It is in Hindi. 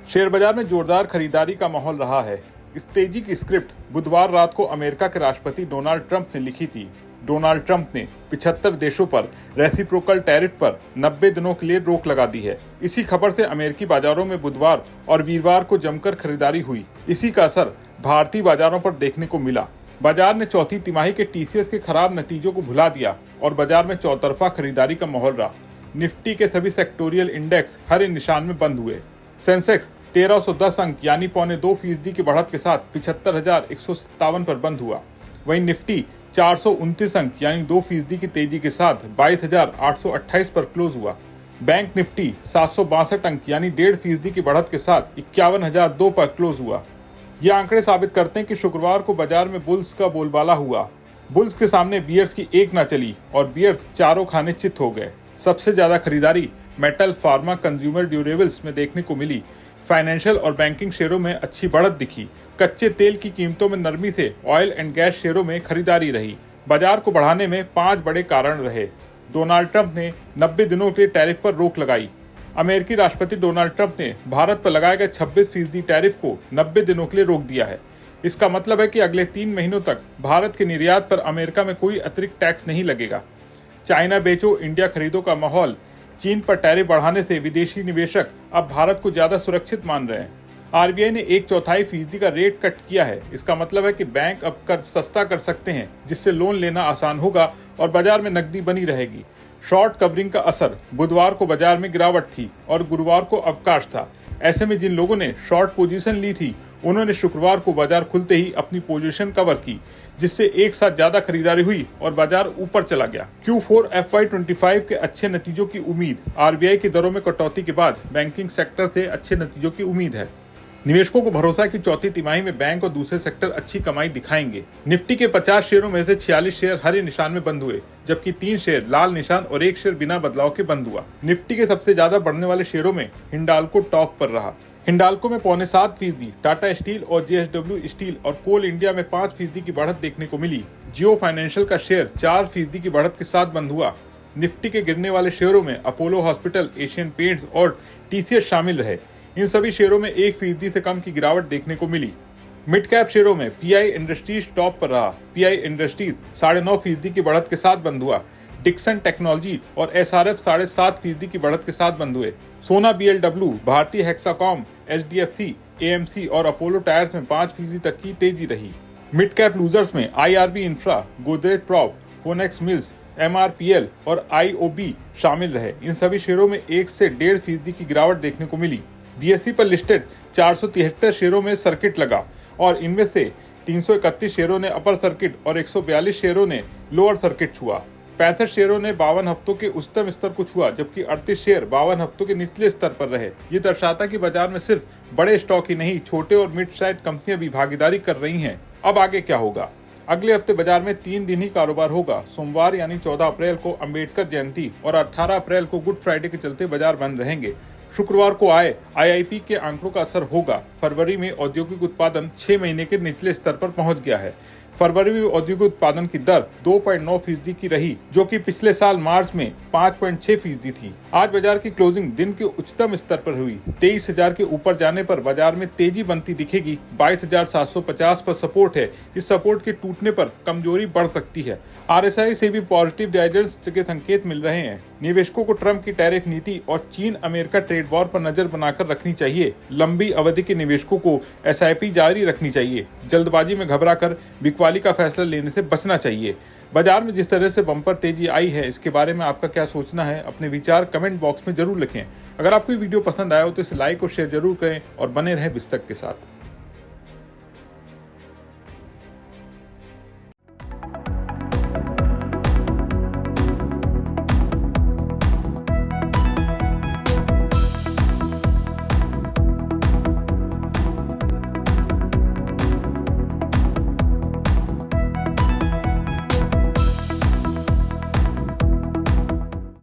शेयर बाजार में जोरदार खरीदारी का माहौल रहा है। इस तेजी की स्क्रिप्ट बुधवार रात को अमेरिका के राष्ट्रपति डोनाल्ड ट्रंप ने लिखी थी। डोनाल्ड ट्रंप ने 75 देशों पर रेसिप्रोकल टैरिफ पर 90 दिनों के लिए रोक लगा दी है। इसी खबर से अमेरिकी बाजारों में बुधवार और वीरवार को जमकर खरीदारी हुई। इसी का असर भारतीय बाजारों पर देखने को मिला। बाजार ने चौथी तिमाही के टीसीएस के खराब नतीजों को भुला दिया और बाजार में चौतरफा खरीदारी का माहौल रहा। निफ्टी के सभी सेक्टोरियल इंडेक्स हरे निशान में बंद हुए। सेंसेक्स 1310 अंक यानी 0.25% की बढ़त के साथ 75,157 पर बंद हुआ। वहीं निफ्टी 429 अंक यानी 2% की तेजी के साथ 22,828 पर क्लोज हुआ। बैंक निफ्टी 762 अंक यानी 1.5% की बढ़त के साथ 51,002 पर क्लोज हुआ। ये आंकड़े साबित करते हैं कि शुक्रवार को बाजार में बुल्स का बोलबाला हुआ। बुल्स के सामने बियर्स की एक ना चली और बियर्स चारों खाने चित हो गए। सबसे ज्यादा खरीदारी मेटल, फार्मा, कंज्यूमर ड्यूरेबल्स में देखने को मिली। फाइनेंशियल और बैंकिंग शेयरों में अच्छी बढ़त दिखी। कच्चे तेल की कीमतों में नरमी से ऑयल एंड गैस शेयरों में खरीदारी रही। बाजार को बढ़ाने में 5 बड़े कारण रहे। डोनाल्ड ट्रंप ने 90 दिनों के टैरिफ पर रोक लगाई। अमेरिकी राष्ट्रपति डोनाल्ड ट्रंप ने भारत पर लगाए गए 26% टैरिफ को 90 दिनों के लिए रोक दिया है। इसका मतलब है कि अगले 3 महीनों तक भारत के निर्यात पर अमेरिका में कोई अतिरिक्त टैक्स नहीं लगेगा। चाइना बेचो इंडिया खरीदो का माहौल। चीन पर टैरिफ बढ़ाने से विदेशी निवेशक अब भारत को ज्यादा सुरक्षित मान रहे हैं। आरबीआई ने 1/4% का रेट कट किया है। इसका मतलब है कि बैंक अब कर्ज सस्ता कर सकते हैं, जिससे लोन लेना आसान होगा और बाजार में नकदी बनी रहेगी। शॉर्ट कवरिंग का असर। बुधवार को बाजार में गिरावट थी और गुरुवार को अवकाश था। ऐसे में जिन लोगों ने शॉर्ट पोजीशन ली थी उन्होंने शुक्रवार को बाजार खुलते ही अपनी पोजीशन कवर की, जिससे एक साथ ज्यादा खरीदारी हुई और बाजार ऊपर चला गया। Q4 FY25 के अच्छे नतीजों की उम्मीद। आरबीआई की दरों में कटौती के बाद बैंकिंग सेक्टर से अच्छे नतीजों की उम्मीद है। निवेशकों को भरोसा है कि चौथी तिमाही में बैंक और दूसरे सेक्टर अच्छी कमाई दिखाएंगे। निफ्टी के 50 शेयरों में से 46 शेयर हरे निशान में बंद हुए, जबकि 3 शेयर लाल निशान और 1 शेयर बिना बदलाव के बंद हुआ। निफ्टी के सबसे ज्यादा बढ़ने वाले शेयरों में हिंडाल्को टॉप पर रहा। हिंडाल्को में 0.7%, टाटा स्टील और JSW स्टील और कोल इंडिया में 5% की बढ़त देखने को मिली। जियो फाइनेंशियल का शेयर 4% की बढ़त के साथ बंद हुआ। निफ्टी के गिरने वाले शेयरों में अपोलो हॉस्पिटल, एशियन पेंट्स और TCS शामिल रहे। इन सभी शेयरों में 1% से कम की गिरावट देखने को मिली। मिड कैप शेयरों में PI इंडस्ट्रीज टॉप पर रहा। PI इंडस्ट्रीज 9.5% की बढ़त के साथ बंद हुआ। डिक्सन टेक्नोलॉजी और SRF 7.5% की बढ़त के साथ बंद हुए। सोना BLW, भारतीय हेक्साकॉम, HDFC, AMC और अपोलो टायर्स में 5% तक की तेजी रही। मिड कैप लूजर्स में IRB infra, Godrej prop, Phoenix mills, MRPL और IOB शामिल रहे। इन सभी शेयरों में 1 से 1.5% की गिरावट देखने को मिली। BSE पर लिस्टेड 473 शेयरों में सर्किट लगा और इनमें से 331 शेयरों ने अपर सर्किट और 142 शेयरों ने लोअर सर्किट छुआ। 65 शेयरों ने 52 हफ्तों के उच्चतम स्तर को छुआ, जबकि 38 शेयर 52 हफ्तों के निचले स्तर पर रहे। ये दर्शाता कि बाजार में सिर्फ बड़े स्टॉक ही नहीं, छोटे और मिड साइज कंपनियां भी भागीदारी कर रही हैं। अब आगे क्या होगा? अगले हफ्ते बाजार में 3 दिन ही कारोबार होगा। सोमवार यानी 14 अप्रैल को अम्बेडकर जयंती और 18 अप्रैल को गुड फ्राइडे के चलते बाजार बंद रहेंगे। शुक्रवार को आए IIP के आंकड़ों का असर होगा। फरवरी में औद्योगिक उत्पादन 6 महीने के निचले स्तर पर पहुंच गया है। फरवरी में औद्योगिक उत्पादन की दर 2.9% की रही, जो कि पिछले साल मार्च में 5.6% थी। आज बाजार की क्लोजिंग दिन के उच्चतम स्तर पर हुई। 23,000 के ऊपर जाने पर बाजार में तेजी बनती दिखेगी। 22,750 पर सपोर्ट है। इस सपोर्ट के टूटने पर कमजोरी बढ़ सकती है। RSI से भी पॉजिटिव डाइजेंस के संकेत मिल रहे हैं। निवेशकों को ट्रंप की टैरिफ नीति और चीन अमेरिका ट्रेड वॉर पर नजर बनाकर रखनी चाहिए। लंबी अवधि के निवेशकों को SIP जारी रखनी चाहिए। जल्दबाजी में घबराकर बिकवाली का फैसला लेने से बचना चाहिए। बाजार में जिस तरह से बम्पर तेजी आई है, इसके बारे में आपका क्या सोचना है? अपने विचार कमेंट बॉक्स में जरूर लिखें। अगर आपको वीडियो पसंद आया हो तो इसे लाइक और शेयर जरूर करें और बने रहें बिस्तक के साथ।